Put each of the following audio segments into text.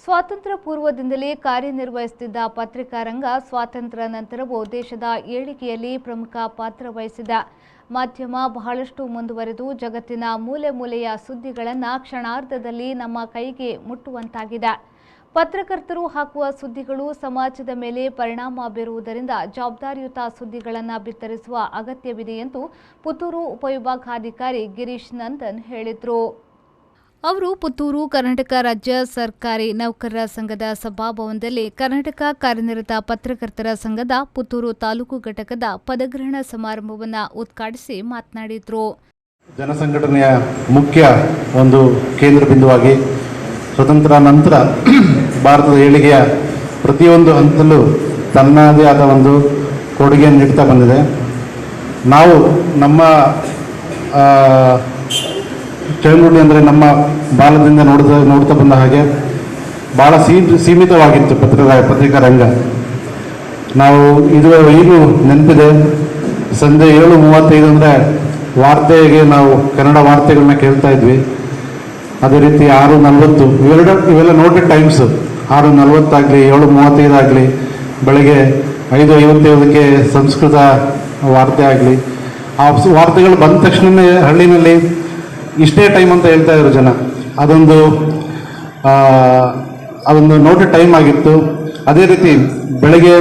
ಸ್ವಾತಂತ್ರ್ಯ ಪೂರ್ವದಿಂದಲೇ ಕಾರ್ಯನಿರ್ವಹಿಸುತ್ತಿದ್ದ ಪತ್ರಿಕಾ ರಂಗ ಸ್ವಾತಂತ್ರ್ಯ ನಂತರವೂ ದೇಶದ ಏಳಿಗೆಯಲ್ಲಿ ಪ್ರಮುಖ ಪಾತ್ರ ವಹಿಸಿದೆ. ಮಾಧ್ಯಮ ಬಹಳಷ್ಟು ಮುಂದುವರೆದು ಜಗತ್ತಿನ ಮೂಲೆ ಮೂಲೆಯ ಸುದ್ದಿಗಳನ್ನು ಕ್ಷಣಾರ್ಧದಲ್ಲಿ ನಮ್ಮ ಕೈಗೆ ಮುಟ್ಟುವಂತಾಗಿದೆ. ಪತ್ರಕರ್ತರು ಹಾಕುವ ಸುದ್ದಿಗಳು ಸಮಾಜದ ಮೇಲೆ ಪರಿಣಾಮ ಬೀರುವುದರಿಂದ ಜವಾಬ್ದಾರಿಯುತ ಸುದ್ದಿಗಳನ್ನು ಬಿತ್ತರಿಸುವ ಅಗತ್ಯವಿದೆ ಎಂದು ಪುತ್ತೂರು ಉಪವಿಭಾಗಾಧಿಕಾರಿ ಗಿರೀಶ್ ನಂದನ್ ಹೇಳಿದರು. ಅವರು ಪುತ್ತೂರು ಕರ್ನಾಟಕ ರಾಜ್ಯ ಸರ್ಕಾರಿ ನೌಕರರ ಸಂಘದ ಸಭಾಭವನದಲ್ಲಿ ಕರ್ನಾಟಕ ಕಾರ್ಯನಿರತ ಪತ್ರಕರ್ತರ ಸಂಘದ ಪುತ್ತೂರು ತಾಲೂಕು ಘಟಕದ ಪದಗ್ರಹಣ ಸಮಾರಂಭವನ್ನು ಉದ್ಘಾಟಿಸಿ ಮಾತನಾಡಿದರು. ಜನಸಂಘಟನೆಯ ಮುಖ್ಯ ಒಂದು ಕೇಂದ್ರ ಬಿಂದುವಾಗಿ ಸ್ವತಂತ್ರ ನಂತರ ಭಾರತದ ಏಳಿಗೆಯ ಪ್ರತಿಯೊಂದು ಹಂತದಲ್ಲೂ ತನ್ನದೇ ಆದ ಒಂದು ಕೊಡುಗೆಯನ್ನು ನೀಡ್ತಾ ಬಂದಿದೆ. ನಾವು ನಮ್ಮ ಚಳವಳಿ ಅಂದರೆ ನಮ್ಮ ಬಾಲ್ಯದಿಂದ ನೋಡ್ತಾ ಬಂದ ಹಾಗೆ ಭಾಳ ಸೀಮಿತವಾಗಿತ್ತು ಪತ್ರಿಕಾ ರಂಗ. ನಾವು ಇದು ಏನು ನೆನಪಿದೆ, ಸಂಜೆ 7:35 ಅಂದರೆ ವಾರ್ತೆಗೆ ನಾವು ಕನ್ನಡ ವಾರ್ತೆಗಳನ್ನ ಕೇಳ್ತಾ ಇದ್ವಿ. ಅದೇ ರೀತಿ 6:40 ಇವೆಲ್ಲ ನೋಟೆಡ್ ಟೈಮ್ಸ್. 6:40 ಆಗಲಿ 7:35 ಆಗಲಿ ಬೆಳಗ್ಗೆ 5:55ಕ್ಕೆ ಸಂಸ್ಕೃತ ವಾರ್ತೆ ಆಗಲಿ, ಆ ವಾರ್ತೆಗಳು ಬಂದ ತಕ್ಷಣವೇ ಹಳ್ಳಿನಲ್ಲಿ ಇಷ್ಟೇ ಟೈಮ್ ಅಂತ ಹೇಳ್ತಾ ಇದ್ರು ಜನ. ಅದೊಂದು ನೋಟೆಡ್ ಟೈಮ್ ಆಗಿತ್ತು. ಅದೇ ರೀತಿ ಬೆಳಗ್ಗೆ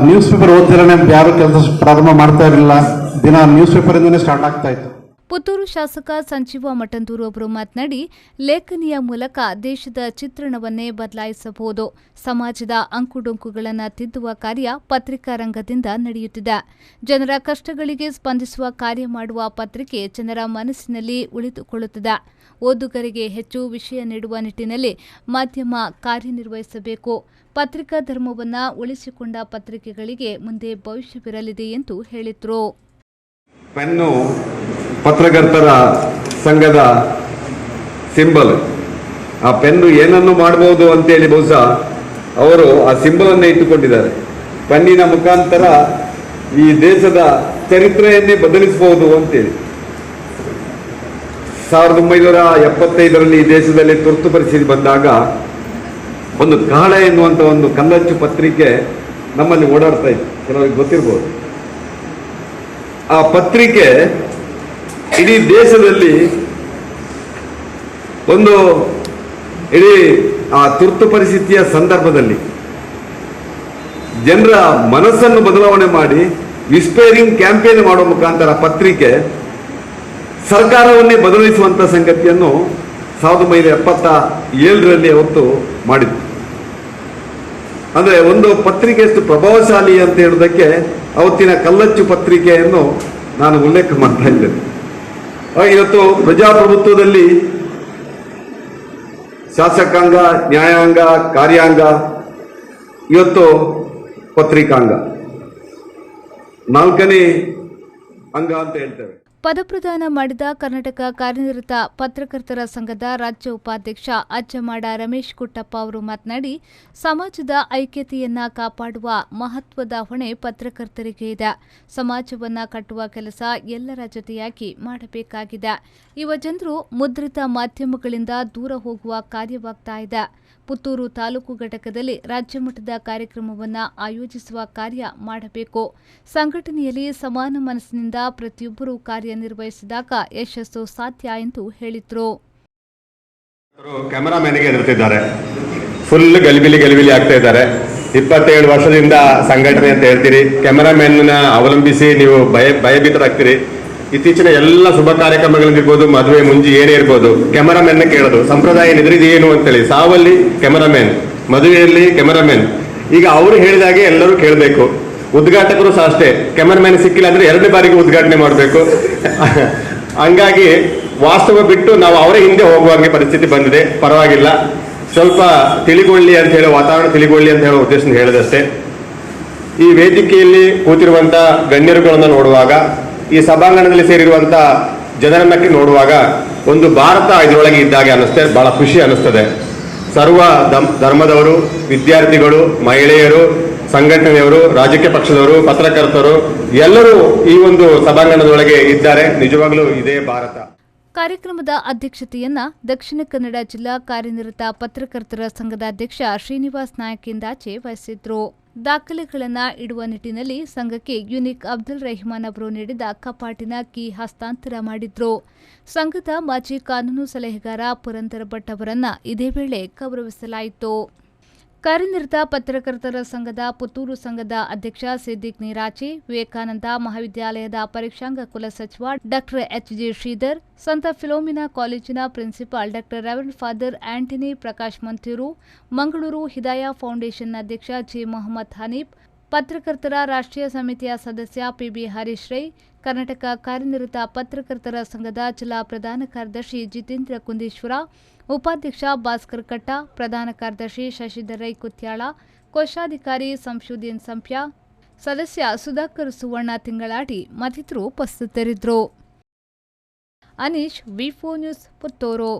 ನ್ಯೂಸ್ ಪೇಪರ್ ಓದ್ತಿರೇ ಯಾರು ಕೆಲಸ ಪ್ರಾರಂಭ ಮಾಡ್ತಾ ಇರಲಿಲ್ಲ. ದಿನ ನ್ಯೂಸ್ ಪೇಪರಿಂದನೇ ಸ್ಟಾರ್ಟ್ ಆಗ್ತಾ ಇತ್ತು. ಪುತ್ತೂರು ಶಾಸಕ ಸಂಜೀವ ಮಠಂದೂರು ಅವರು ಮಾತನಾಡಿ, ಲೇಖನಿಯ ಮೂಲಕ ದೇಶದ ಚಿತ್ರಣವನ್ನೇ ಬದಲಾಯಿಸಬಹುದು. ಸಮಾಜದ ಅಂಕುಡೊಂಕುಗಳನ್ನು ತಿದ್ದುವ ಕಾರ್ಯ ಪತ್ರಿಕಾ ರಂಗದಿಂದ ನಡೆಯುತ್ತಿದೆ. ಜನರ ಕಷ್ಟಗಳಿಗೆ ಸ್ಪಂದಿಸುವ ಕಾರ್ಯ ಮಾಡುವ ಪತ್ರಿಕೆ ಜನರ ಮನಸ್ಸಿನಲ್ಲಿ ಉಳಿದುಕೊಳ್ಳುತ್ತದೆ. ಓದುಗರಿಗೆ ಹೆಚ್ಚು ವಿಷಯ ನೀಡುವ ನಿಟ್ಟಿನಲ್ಲಿ ಮಾಧ್ಯಮ ಕಾರ್ಯನಿರ್ವಹಿಸಬೇಕು. ಪತ್ರಿಕಾ ಧರ್ಮವನ್ನು ಉಳಿಸಿಕೊಂಡ ಪತ್ರಿಕೆಗಳಿಗೆ ಮುಂದೆ ಭವಿಷ್ಯವಿರಲಿದೆ ಎಂದು ಹೇಳಿದರು. ಪೆನ್ನು ಪತ್ರಕರ್ತರ ಸಂಘದ ಸಿಂಬಲ್. ಆ ಪೆನ್ನು ಏನನ್ನು ಮಾಡಬಹುದು ಅಂತೇಳಿ ಬಹುಶಃ ಅವರು ಆ ಸಿಂಬಲನ್ನೇ ಇಟ್ಟುಕೊಂಡಿದ್ದಾರೆ. ಪೆನ್ನಿನ ಮುಖಾಂತರ ಈ ದೇಶದ ಚರಿತ್ರೆಯನ್ನೇ ಬದಲಿಸಬಹುದು ಅಂತೇಳಿ 1975ರಲ್ಲಿ ಈ ದೇಶದಲ್ಲಿ ತುರ್ತು ಪರಿಸ್ಥಿತಿ ಬಂದಾಗ ಒಂದು ಕಾಳ ಎನ್ನುವಂಥ ಒಂದು ಕಲ್ಲಚ್ಚು ಪತ್ರಿಕೆ ನಮ್ಮಲ್ಲಿ ಓಡಾಡ್ತಾ ಇತ್ತು, ಕೆಲವರಿಗೆ ಗೊತ್ತಿರ್ಬೋದು. ಆ ಪತ್ರಿಕೆ ಇಡೀ ದೇಶದಲ್ಲಿ ಒಂದು ಇಡೀ ಆ ತುರ್ತು ಪರಿಸ್ಥಿತಿಯ ಸಂದರ್ಭದಲ್ಲಿ ಜನರ ಮನಸ್ಸನ್ನು ಬದಲಾವಣೆ ಮಾಡಿ ವಿಸ್ಪೇರಿಂಗ್ ಕ್ಯಾಂಪೇನ್ ಮಾಡುವ ಮುಖಾಂತರ ಪತ್ರಿಕೆ ಸರ್ಕಾರವನ್ನೇ ಬದಲಿಸುವಂಥ ಸಂಗತಿಯನ್ನು 1977ರಲ್ಲಿ ಅವತ್ತು ಮಾಡಿತ್ತು. ಅಂದರೆ ಒಂದು ಪತ್ರಿಕೆ ಎಷ್ಟು ಪ್ರಭಾವಶಾಲಿ ಅಂತ ಹೇಳೋದಕ್ಕೆ ಅವತ್ತಿನ ಕಲ್ಲಚ್ಚು ಪತ್ರಿಕೆಯನ್ನು ನಾನು ಉಲ್ಲೇಖ ಮಾಡ್ತಾ ಇದ್ದೇನೆ. ಇವತ್ತು ಪ್ರಜಾಪ್ರಭುತ್ವದಲ್ಲಿ ಶಾಸಕಾಂಗ, ನ್ಯಾಯಾಂಗ, ಕಾರ್ಯಾಂಗ, ಇವತ್ತು ಪತ್ರಿಕಾಂಗ, 4ನೇ ಅಂಗ ಅಂತ ಹೇಳ್ತೇವೆ. ಪದಪ್ರದಾನ ಮಾಡಿದ ಕರ್ನಾಟಕ ಕಾರ್ಯನಿರತ ಪತ್ರಕರ್ತರ ಸಂಘದ ರಾಜ್ಯ ಉಪಾಧ್ಯಕ್ಷ ಅಜ್ಜಮಾಡ ರಮೇಶ್ ಕುಟ್ಟಪ್ಪ ಅವರು ಮಾತನಾಡಿ, ಸಮಾಜದ ಐಕ್ಯತೆಯನ್ನ ಕಾಪಾಡುವ ಮಹತ್ವದ ಹೊಣೆ ಪತ್ರಕರ್ತರಿಗೆ ಇದೆ. ಸಮಾಜವನ್ನ ಕಟ್ಟುವ ಕೆಲಸ ಎಲ್ಲರ ಜೊತೆಯಾಗಿ ಮಾಡಬೇಕಾಗಿದೆ. ಯುವ ಜನರು ಮುದ್ರಿತ ಮಾಧ್ಯಮಗಳಿಂದ ದೂರ ಹೋಗುವ ಕಾರ್ಯವಾಗ್ತಾ ಇದೆ. ಪುತ್ತೂರು ತಾಲೂಕು ಘಟಕದಲ್ಲಿ ರಾಜ್ಯ ಮಟ್ಟದ ಕಾರ್ಯಕ್ರಮವನ್ನು ಆಯೋಜಿಸುವ ಕಾರ್ಯ ಮಾಡಬೇಕು. ಸಂಘಟನೆಯಲ್ಲಿ ಸಮಾನ ಮನಸ್ಸಿನಿಂದ ಪ್ರತಿಯೊಬ್ಬರೂ ಕಾರ್ಯನಿರ್ವಹಿಸಿದಾಗ ಯಶಸ್ಸು ಸಾಧ್ಯ ಎಂದು ಹೇಳಿದರು. ಕ್ಯಾಮರಾಮನ್ಗೆ ಎದುರುತ್ತಿದ್ದಾರೆ, ಫುಲ್ ಗಲಿಬಿಲಿ ಆಗ್ತಾ ಇದ್ದಾರೆ. 27 ವರ್ಷದಿಂದ ಸಂಘಟನೆ ಅಂತ ಹೇಳ್ತೀರಿ, ಕ್ಯಾಮರಾಮನ್ನ ಅವಲಂಬಿಸಿ ನೀವು ಭಯಭೀತರಾಗ್ತೀರಿ. ಇತ್ತೀಚಿನ ಎಲ್ಲ ಶುಭ ಕಾರ್ಯಕ್ರಮಗಳಿರ್ಬೋದು, ಮದುವೆ ಮುಂಜಿ ಏನೇ ಇರ್ಬೋದು, ಕ್ಯಾಮರಾಮನ್ನ ಕೇಳೋದು ಸಂಪ್ರದಾಯ ನಿದ್ರಿದು ಏನು ಅಂತೇಳಿ. ಸಾವಲ್ಲಿ ಕ್ಯಾಮರಾಮನ್, ಮದುವೆಯಲ್ಲಿ ಕ್ಯಾಮರಾಮನ್. ಈಗ ಅವರು ಹೇಳಿದಾಗೆ ಎಲ್ಲರೂ ಕೇಳಬೇಕು. ಉದ್ಘಾಟಕರು ಸಹ ಅಷ್ಟೇ, ಕ್ಯಾಮರಾಮನ್ ಸಿಕ್ಕಿಲ್ಲ ಅಂದ್ರೆ 2ನೇ ಬಾರಿಗೆ ಉದ್ಘಾಟನೆ ಮಾಡಬೇಕು. ಹಂಗಾಗಿ ವಾಸ್ತವ ಬಿಟ್ಟು ನಾವು ಅವರೇ ಹಿಂದೆ ಹೋಗುವಂಗೆ ಪರಿಸ್ಥಿತಿ ಬಂದಿದೆ. ಪರವಾಗಿಲ್ಲ, ಸ್ವಲ್ಪ ತಿಳಿಗೊಳ್ಳಿ ಅಂತ ಹೇಳೋ, ವಾತಾವರಣ ತಿಳಿಗೊಳ್ಳಿ ಅಂತ ಹೇಳೋ ಉದ್ದೇಶ ಹೇಳಿದಷ್ಟೇ. ಈ ವೇದಿಕೆಯಲ್ಲಿ ಕೂತಿರುವಂತ ಗಣ್ಯರುಗಳನ್ನು ನೋಡುವಾಗ, ಈ ಸಭಾಂಗಣದಲ್ಲಿ ಸೇರಿರುವಂತ ಜನರನ್ನಕ್ಕೆ ನೋಡುವಾಗ ಒಂದು ಭಾರತ ಇದರೊಳಗೆ ಇದ್ದಾಗೆ ಅನ್ನಿಸ್ತದೆ. ಬಹಳ ಖುಷಿ ಅನ್ನಿಸ್ತದೆ. ಸರ್ವ ಧರ್ಮದವರು, ವಿದ್ಯಾರ್ಥಿಗಳು, ಮಹಿಳೆಯರು, ಸಂಘಟನೆಯವರು, ರಾಜಕೀಯ ಪಕ್ಷದವರು, ಪತ್ರಕರ್ತರು ಎಲ್ಲರೂ ಈ ಒಂದು ಸಭಾಂಗಣದೊಳಗೆ ಇದ್ದಾರೆ. ನಿಜವಾಗ್ಲೂ ಇದೇ ಭಾರತ. ಕಾರ್ಯಕ್ರಮದ ಅಧ್ಯಕ್ಷತೆಯನ್ನ ದಕ್ಷಿಣ ಕನ್ನಡ ಜಿಲ್ಲಾ ಕಾರ್ಯನಿರತ ಪತ್ರಕರ್ತರ ಸಂಘದ ಅಧ್ಯಕ್ಷ ಶ್ರೀನಿವಾಸ್ ನಾಯಕಿಂದಾಚೆ ವಹಿಸಿದ್ರು. ದಾಖಲೆಗಳನ್ನು ಇಡುವ ನಿಟ್ಟಿನಲ್ಲಿ ಸಂಘಕ್ಕೆ ಯುನಿಕ್ ಅಬ್ದುಲ್ ರೆಹಮಾನ್ ಅವರು ನೀಡಿದ ಕಪಾಟಿನ ಕೀ ಹಸ್ತಾಂತರ ಮಾಡಿದ್ರು. ಸಂಘದ ಮಾಜಿ ಕಾನೂನು ಸಲಹೆಗಾರ ಪುರಂದರ ಭಟ್ ಅವರನ್ನ ಇದೇ ವೇಳೆ ಗೌರವಿಸಲಾಯಿತು. ಕಾರ್ಯನಿರತ ಪತ್ರಕರ್ತರ ಸಂಘದ ಪುತ್ತೂರು ಸಂಘದ ಅಧ್ಯಕ್ಷ ಸಿದ್ದಿಕ್ ನೀರಾಚಿ, ವಿವೇಕಾನಂದ ಮಹಾವಿದ್ಯಾಲಯದ ಪರೀಕ್ಷಾಂಗ ಕುಲಸಚಿವ ಡಾ ಎಚ್.ಜಿ. ಶ್ರೀಧರ್, ಸಂತ ಫಿಲೋಮಿನಾ ಕಾಲೇಜಿನ ಪ್ರಿನ್ಸಿಪಾಲ್ ಡಾ reverend father Anthony Prakash Manthuru, Mangaluru Hidaya foundation ಅಧ್ಯಕ್ಷ ಜೆ. ಮೊಹಮ್ಮದ್ ಹನೀಫ್, ಪತ್ರಕರ್ತರ ರಾಷ್ಟ್ರೀಯ ಸಮಿತಿಯ ಸದಸ್ಯ ಪಿ.ಬಿ. ಹರೀಶ್ ರೈ, ಕರ್ನಾಟಕ ಕಾರ್ಯನಿರತ ಪತ್ರಕರ್ತರ ಸಂಘದ ಜಿಲ್ಲಾ ಪ್ರಧಾನ ಕಾರ್ಯದರ್ಶಿ ಜಿತೇಂದ್ರ ಕುಂದೇಶ್ವರ, ಉಪಾಧ್ಯಕ್ಷ ಭಾಸ್ಕರ್ ಕಟ್ಟ, ಪ್ರಧಾನ ಕಾರ್ಯದರ್ಶಿ ಶಶಿಧರ್ ರೈ ಕುತ್ಯಾಳ, ಕೋಶಾಧಿಕಾರಿ ಸಂಶುದ್ದೀನ್ ಸಂಪ್ಯ, ಸದಸ್ಯ ಸುಧಾಕರ್ ಸುವರ್ಣ ತಿಂಗಳಾಡಿ ಮತ್ತಿತರರು ಉಪಸ್ಥಿತರಿದ್ದರು. ಅನೀಶ್, ವಿ4 ನ್ಯೂಸ್, ಪುತ್ತೂರು.